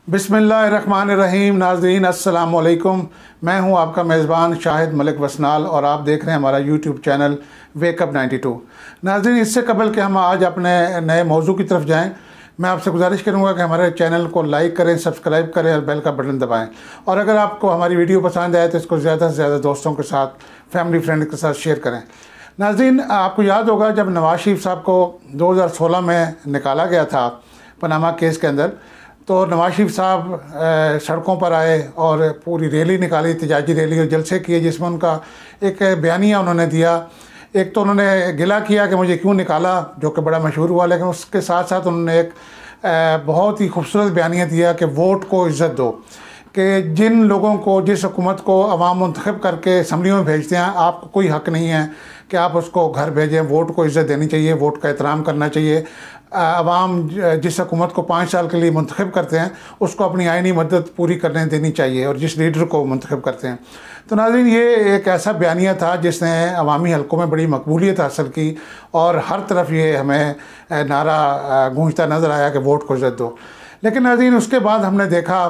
बिस्मिल्लाहिर्रहमानिर्रहीम। नाज़रीन अस्सलाम वालेकुम। मैं हूं आपका मेज़बान शाहिद मलिक वसनाल और आप देख रहे हैं हमारा यूट्यूब चैनल वेकअप 92। नाज़रीन, इससे कबल कि हम आज अपने नए मौजू की तरफ जाएं, मैं आपसे गुजारिश करूंगा कि हमारे चैनल को लाइक करें, सब्सक्राइब करें और बेल का बटन दबाएं। और अगर आपको हमारी वीडियो पसंद आए तो इसको ज़्यादा से ज़्यादा दोस्तों के साथ, फैमिली फ्रेंड के साथ शेयर करें। नाज़रीन, आपको याद होगा जब नवाज शरीफ साहब को 2016 में निकाला गया था पनामा केस के अंदर, तो नवाज शरीफ साहब सड़कों पर आए और पूरी रैली निकाली, एहतजाजी रैली और जलसे किए, जिसमें उनका एक बयानिया उन्होंने दिया। एक तो उन्होंने गिला किया कि मुझे क्यों निकाला, जो कि बड़ा मशहूर हुआ, लेकिन उसके साथ साथ उन्होंने एक बहुत ही खूबसूरत बयानिया दिया कि वोट को इज़्ज़त दो, कि जिन लोगों को, जिस हुकूमत को अवाम मुंतखब करके असम्बलियों में भेजते हैं, आपको कोई हक़ नहीं है कि आप उसको घर भेजें। वोट को इज़्ज़त देनी चाहिए, वोट का एहतराम करना चाहिए। अवाम जिस हुकूमत को 5 साल के लिए मुंतखब करते हैं उसको अपनी आइनी मदद पूरी करने देनी चाहिए, और जिस लीडर को मुंतखब करते हैं। तो नाज़रीन, ये एक ऐसा बयानिया था जिसने अवामी हलकों में बड़ी मकबूलियत हासिल की और हर तरफ ये हमें नारा गूंजता नज़र आया कि वोट को इज़्ज़त दो। लेकिन नाज़रीन, उसके बाद हमने देखा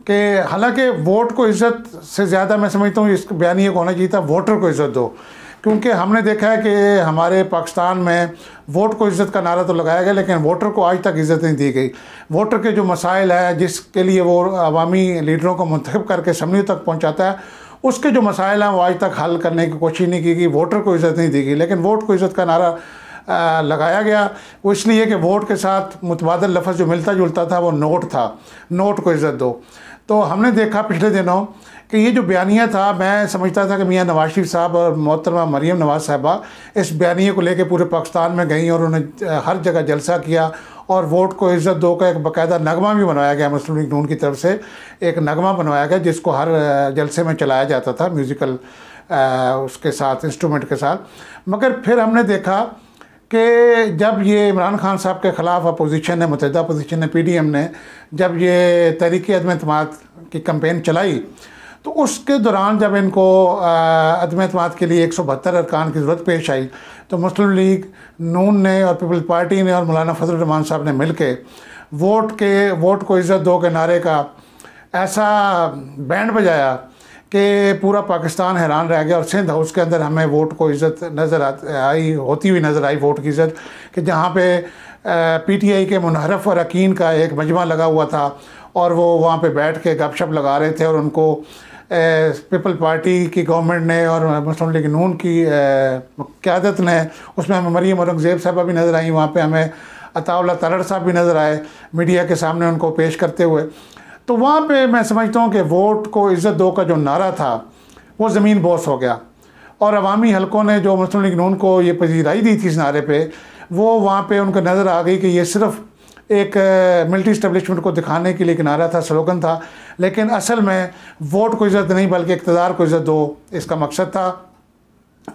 कि हालांकि वोट को इज़्ज़त से ज़्यादा मैं समझता हूँ इस बयानिए को होना चाहिए था वोटर को इज़्ज़त दो, क्योंकि हमने देखा है कि हमारे पाकिस्तान में वोट को इज़्ज़त का नारा तो लगाया गया, लेकिन वोटर को आज तक इज़्ज़त नहीं दी गई। वोटर के जो मसाइल है, जिसके लिए वो अवामी लीडरों को मुंतखब करके असम्बली तक पहुँचाता है, उसके जो मसाइल हैं वो आज तक हल करने की कोशिश नहीं की गई, वोटर को इज़्ज़त नहीं दी गई। लेकिन वोट को इज़्ज़त का नारा लगाया गया, वो इसलिए कि वोट के साथ मुतबादल लफ्ज़ जो मिलता जुलता था वो नोट था, नोट को इज़्ज़त दो। तो हमने देखा पिछले दिनों कि ये जो बयानिया था, मैं समझता था कि मियाँ नवाज शरीफ साहब और मोहतरमा मरीम नवाज साहबा इस बयानिए को लेकर पूरे पाकिस्तान में गई और उन्होंने हर जगह जलसा किया और वोट को इज़्ज़त दो का एक बाकायदा नगमा भी बनवाया गया। मुस्लिम लीग नून की तरफ से एक नगमा बनवाया गया जिसको हर जलसे में चलाया जाता था, म्यूज़िकल उसके साथ, इंस्ट्रूमेंट के साथ। मगर फिर हमने देखा कि जब ये इमरान खान साहब के ख़िलाफ़ अपोजिशन ने, मुत्तहिदा अपोजिशन ने, PDM ने जब ये तहरीक अदम एतमाद की कैंपेन चलाई, तो उसके दौरान जब इनको अदम एतमाद के लिए 172 अरकान की ज़रूरत पेश आई, तो मुस्लिम लीग नून ने और पीपल्स पार्टी ने और मौलाना फजल रहमान साहब ने मिल के वोट को इज़्ज़त दो के नारे का ऐसा बैंड बजाया कि पूरा पाकिस्तान हैरान रह गया। और सिंध हाउस के अंदर हमें वोट को इज़्ज़त नज़र आई, होती हुई नज़र आई, वोट की इज़्ज़त, कि जहाँ पे PTI के मुनहरफ और अकीन का एक मजमा लगा हुआ था और वो वहाँ पे बैठ के गपशप लगा रहे थे, और उनको पीपल पार्टी की गवर्नमेंट ने और मुस्लिम लीग नून की क़यादत ने, उसमें हमें मरीम औरंगज़ेब साहबा भी नज़र आई, वहाँ पे हमें अताउल्लाह तलड़ साहब भी नज़र आए मीडिया के सामने उनको पेश करते हुए। तो वहाँ पे मैं समझता हूँ कि वोट को इज़्ज़त दो का जो नारा था वो ज़मीन बोस हो गया, और अवामी हलकों ने जो मुस्लिम लीग नून को ये पजीराई दी थी इस नारे पे, वो वहाँ पे उनको नज़र आ गई कि ये सिर्फ़ एक मिलिट्री इस्टेब्लिशमेंट को दिखाने के लिए एक नारा था, स्लोगन था, लेकिन असल में वोट को इज़्ज़त नहीं बल्कि इक़्तिदार को इज़्ज़त दो इसका मकसद था।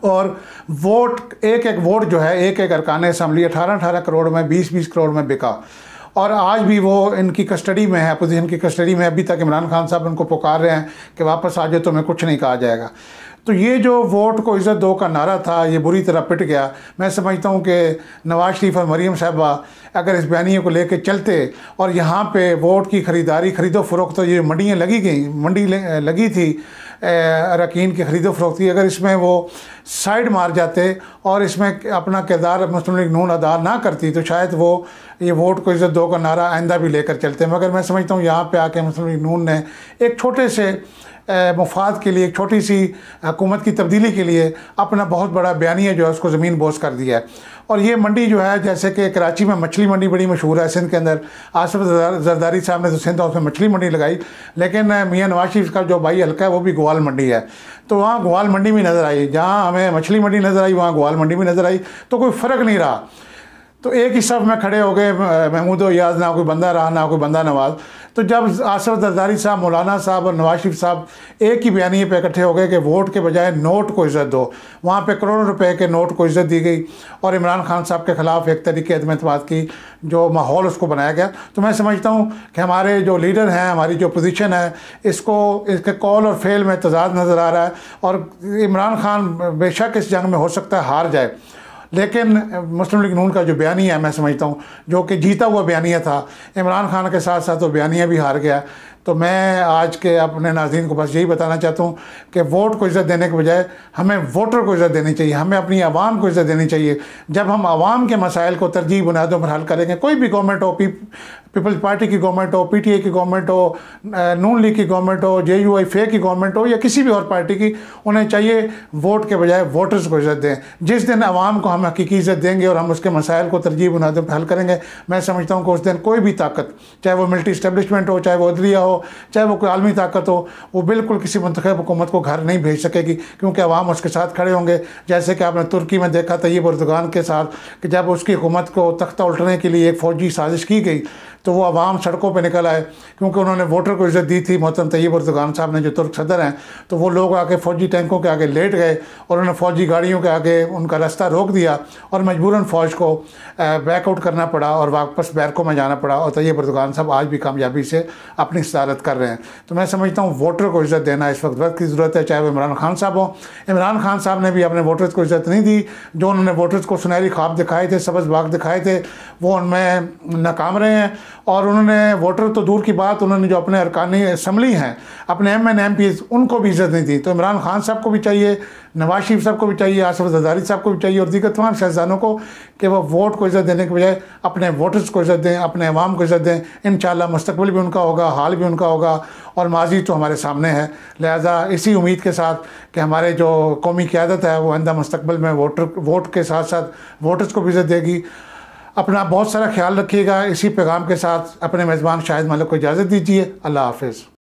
और वोट, एक वोट जो है, एक अरकान असम्बली 18 करोड़ में, 20 करोड़ में बिका, और आज भी वो इनकी कस्टडी में है, अपोजिशन की कस्टडी में। अभी तक इमरान खान साहब उनको पुकार रहे हैं कि वापस आ जाए, तो मैं कुछ नहीं कहा जाएगा। तो ये जो वोट को इज़्ज़त दो का नारा था ये बुरी तरह पिट गया। मैं समझता हूँ कि नवाज शरीफ और मरीम साहबा अगर इस बयानिए को लेकर चलते और यहाँ पे वोट की ख़रीदारी, ख़रीदो फ़रोख्त, तो ये मंडी लगी थी अरकान की ख़रीदो फ़रोख्त की, अगर इसमें वो साइड मार जाते और इसमें अपना किरदार मुस्लिम लीग नून अदा ना करती, तो शायद वो ये वोट को इज़्ज़त दो का नारा आइंदा भी लेकर चलते। मगर मैं समझता हूँ यहाँ पे आके मुस्लिम लीग नून ने एक छोटे से मुफाद के लिए, एक छोटी सी हुकूमत की तब्दीली के लिए अपना बहुत बड़ा बयानिया जो है उसको ज़मीन बोस कर दिया है। और ये मंडी जो है, जैसे कि कराची में मछली मंडी बड़ी मशहूर है सिंध के अंदर, आसिफ जरदारी साहब ने तो सिंध हाउस में मछली मंडी लगाई, लेकिन मियाँ नवाज शरीफ का जो भाई हल्का है वो भी ग्वाल मंडी है, तो वहाँ ग्वाल मंडी भी नज़र आई। जहाँ हमें मछली मंडी नज़र आई वहाँ ग्वाल मंडी भी नज़र आई, तो कोई फ़र्क नहीं रहा। तो एक ही सफ़ में खड़े हो गए महमूद याज़, ना कोई बंदा रहा ना कोई बंदा नवाज। तो जब आसिफ जरदारी साहब, मौलाना साहब और नवाज शरीफ साहब एक ही बयानिए पे इकट्ठे हो गए कि वोट के बजाय नोट को इज़्ज़त दो, वहाँ पे करोड़ों रुपए के नोट को इज़्ज़त दी गई और इमरान खान साहब के ख़िलाफ़ एक तरीके अदम एतमाद की जो माहौल उसको बनाया गया। तो मैं समझता हूँ कि हमारे जो लीडर हैं, हमारी जो पोजीशन है, इसके कौल और फेल में तज़ाद नज़र आ रहा है। और इमरान खान बेशक इस जंग में हो सकता है हार जाए, लेकिन मुस्लिम लीग नून का जो बयानिया है, मैं समझता हूँ जो कि जीता हुआ बयानिया था, इमरान खान के साथ साथ वो बयानिया भी हार गया। तो मैं आज के अपने नाज़रीन को बस यही बताना चाहता हूँ कि वोट को इज़्ज़त देने के बजाय हमें वोटर को इज़्ज़त देनी चाहिए, हमें अपनी आवाम को इज़्ज़त देनी चाहिए। जब हम आवाम के मसाइल को तरजीह बुनियादों पर हल करेंगे, कोई भी गवर्नमेंट हो, पीपल्स पार्टी की गवर्नमेंट हो, PTI की गवर्नमेंट हो, नून लीग की गवर्नमेंट हो, JUI की गवर्नमेंट हो या किसी भी और पार्टी की, उन्हें चाहिए वोट के बजाय वोटर्स को इज़्ज़त दें। जिस दिन आवाम को हम हकीकी इज़्ज़त देंगे और हम उसके मसाइल को तरजीह बुनियादों पर हल करेंगे, मैं समझता हूँ कि उस दिन कोई भी ताकत, चाहे वो मिलिट्री इस्टेब्लिशमेंट हो, चाहे वो अदलिया हो, चाहे वो कोई आलमी ताकत हो, वो बिल्कुल किसी मुंतखब हुकूमत को घर नहीं भेज सकेगी, क्योंकि अवाम उसके साथ खड़े होंगे। जैसे कि आपने तुर्की में देखा तय्यब एर्दोगान के साथ कि जब उसकी हुकूमत को तख्ता उल्टने के लिए एक फ़ौजी साजिश की गई तो वो अवाम सड़कों पर निकल आए, क्योंकि उन्होंने वोटर को इज़्ज़त दी थी। मोहतरम तय्यब एर्दोगान साहब ने, जो तुर्क सदर हैं, तो वो लोग आके फ़ौजी टैंकों के आगे लेट गए और उन्होंने फ़ौजी गाड़ियों के आगे उनका रास्ता रोक दिया और मजबूरन फ़ौज को बैकआउट करना पड़ा और वापस बैरकों में जाना पड़ा। और तय्यब एर्दोगान साहब आज भी कामयाबी से अपनी सदारत कर रहे हैं। तो मैं समझता हूँ वोटर को इज़्ज़त देना इस वक्त की ज़रूरत है, चाहे वो इमरान खान साहब हो। इमरान खान साहब ने भी अपने वोटर्स को इज़्ज़त नहीं दी। जो उन्होंने वोटर्स को सुनहरी ख्वाब दिखाए थे, सब्ज़ बाग दिखाए थे, वो उनमें नाकाम रहे हैं। और उन्होंने वोटर तो दूर की बात, उन्होंने जो अपने अरकानी असम्बली हैं, अपने MN MPs, उनको भी इज़्ज़त नहीं दी। तो इमरान खान साहब को भी चाहिए, नवाज शरीफ साहब को भी चाहिए, आसिफ जरदारी साहब को भी चाहिए और दीगर तमाम सियासतदानों को कि वह वोट को इज़्ज़त देने के बजाय अपने वोटर्स को इज़्ज़त दें, अपने अवाम को इज़्ज़त दें। इंशाअल्लाह मुस्तकबिल भी उनका होगा, हाल भी उनका होगा और माजी तो हमारे सामने है। लिहाजा इसी उम्मीद के साथ कि हमारे जो कौमी क़यादत है वो आइंदा मुस्तकबिल में वोट के साथ साथ वोटर्स को भी इज़्ज़त देगी। अपना बहुत सारा ख्याल रखिएगा। इसी पैगाम के साथ अपने मेज़बान शाहिद मलिक को इजाज़त दीजिए। अल्लाह हाफ़िज़।